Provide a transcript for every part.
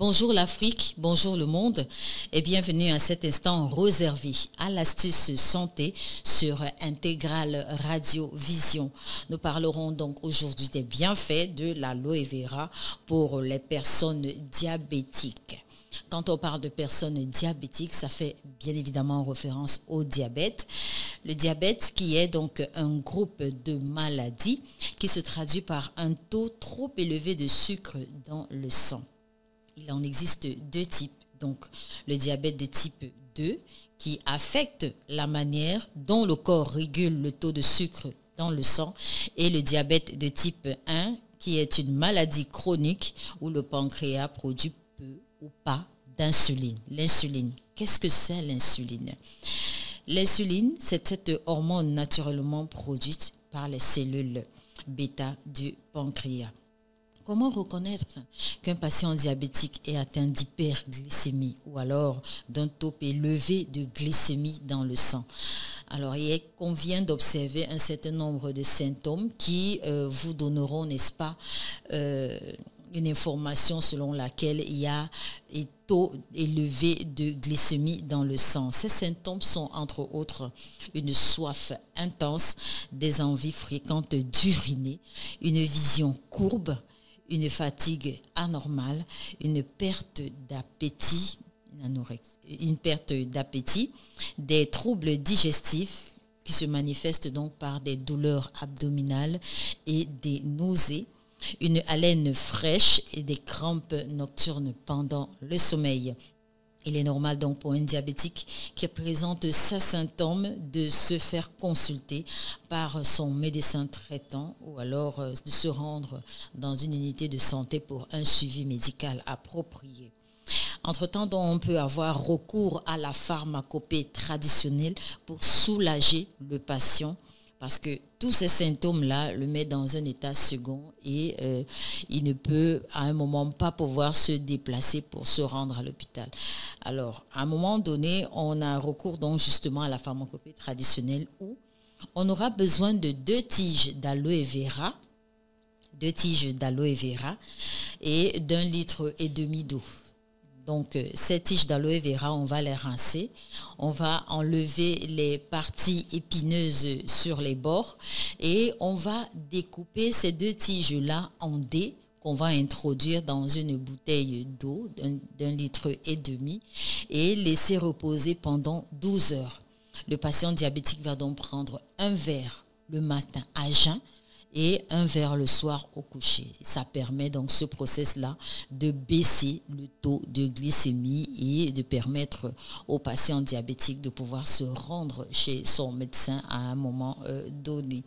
Bonjour l'Afrique, bonjour le monde et bienvenue à cet instant réservé à l'astuce santé sur Intégral Radio Vision. Nous parlerons donc aujourd'hui des bienfaits de l'aloe vera pour les personnes diabétiques. Quand on parle de personnes diabétiques, ça fait bien évidemment référence au diabète. Le diabète qui est donc un groupe de maladies qui se traduit par un taux trop élevé de sucre dans le sang. Il en existe deux types. Donc le diabète de type 2 qui affecte la manière dont le corps régule le taux de sucre dans le sang et le diabète de type 1 qui est une maladie chronique où le pancréas produit peu ou pas d'insuline. L'insuline, qu'est-ce que c'est l'insuline? L'insuline, c'est cette hormone naturellement produite par les cellules bêta du pancréas. Comment reconnaître qu'un patient diabétique est atteint d'hyperglycémie ou alors d'un taux élevé de glycémie dans le sang? Alors, il convient d'observer un certain nombre de symptômes qui vous donneront, n'est-ce pas, une information selon laquelle il y a un taux élevé de glycémie dans le sang. Ces symptômes sont entre autres une soif intense, des envies fréquentes d'uriner, une vision courbe, une fatigue anormale, une perte d'appétit, des troubles digestifs qui se manifestent donc par des douleurs abdominales et des nausées, une haleine fraîche et des crampes nocturnes pendant le sommeil. Il est normal donc pour un diabétique qui présente ces symptômes de se faire consulter par son médecin traitant ou alors de se rendre dans une unité de santé pour un suivi médical approprié. Entre-temps, donc, on peut avoir recours à la pharmacopée traditionnelle pour soulager le patient parce que tous ces symptômes-là le mettent dans un état second et il ne peut à un moment pas pouvoir se déplacer pour se rendre à l'hôpital. Alors, à un moment donné, on a recours donc justement à la pharmacopée traditionnelle où on aura besoin de 2 tiges d'aloe vera, et d'1,5 litre d'eau. Donc, ces tiges d'aloe vera, on va les rincer. On va enlever les parties épineuses sur les bords et on va découper ces 2 tiges-là en dés qu'on va introduire dans une bouteille d'eau d'1,5 litre et laisser reposer pendant 12 heures. Le patient diabétique va donc prendre un verre le matin à jeun et un verre le soir au coucher. Ça permet donc ce process-là de baisser le taux de glycémie et de permettre aux patients diabétiques de pouvoir se rendre chez son médecin à un moment donné.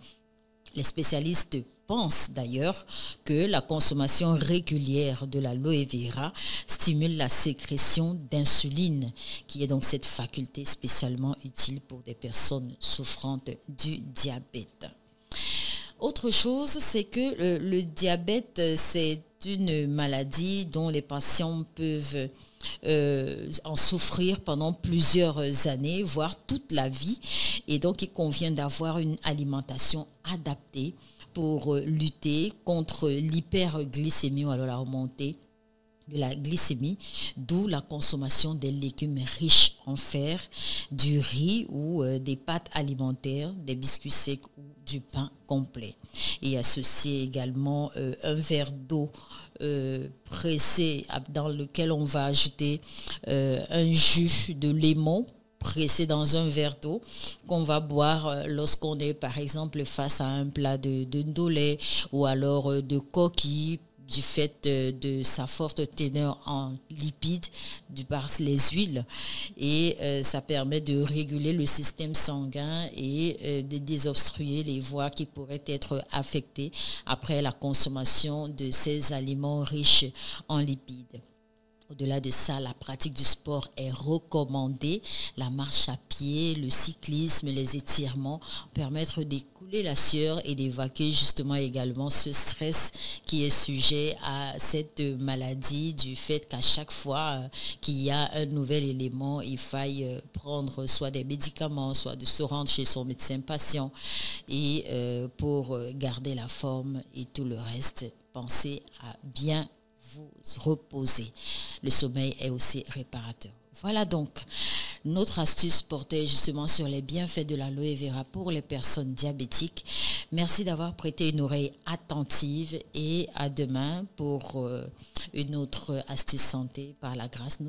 Les spécialistes pensent d'ailleurs que la consommation régulière de l'aloe vera stimule la sécrétion d'insuline, qui est donc cette faculté spécialement utile pour des personnes souffrantes du diabète. Autre chose, c'est que le diabète, c'est une maladie dont les patients peuvent en souffrir pendant plusieurs années, voire toute la vie. Et donc, il convient d'avoir une alimentation adaptée pour lutter contre l'hyperglycémie ou alors la remontée de la glycémie, d'où la consommation des légumes riches en fer, du riz ou des pâtes alimentaires, des biscuits secs ou du pain complet. Et associer également un verre d'eau pressé dans lequel on va ajouter un jus de lemon pressé dans un verre d'eau qu'on va boire lorsqu'on est par exemple face à un plat de ndolé ou alors de coquille, du fait de sa forte teneur en lipides, par les huiles. Et ça permet de réguler le système sanguin et de désobstruer les voies qui pourraient être affectées après la consommation de ces aliments riches en lipides. Au-delà de ça, la pratique du sport est recommandée. La marche à pied, le cyclisme, les étirements permettent d'écouler la sueur et d'évacuer justement également ce stress qui est sujet à cette maladie du fait qu'à chaque fois qu'il y a un nouvel élément, il faille prendre soit des médicaments, soit de se rendre chez son médecin patient et pour garder la forme et tout le reste, pensez à bien vous reposer. Le sommeil est aussi réparateur. Voilà donc, notre astuce portait justement sur les bienfaits de l'aloe vera pour les personnes diabétiques. Merci d'avoir prêté une oreille attentive et à demain pour une autre astuce santé par la grâce. Nous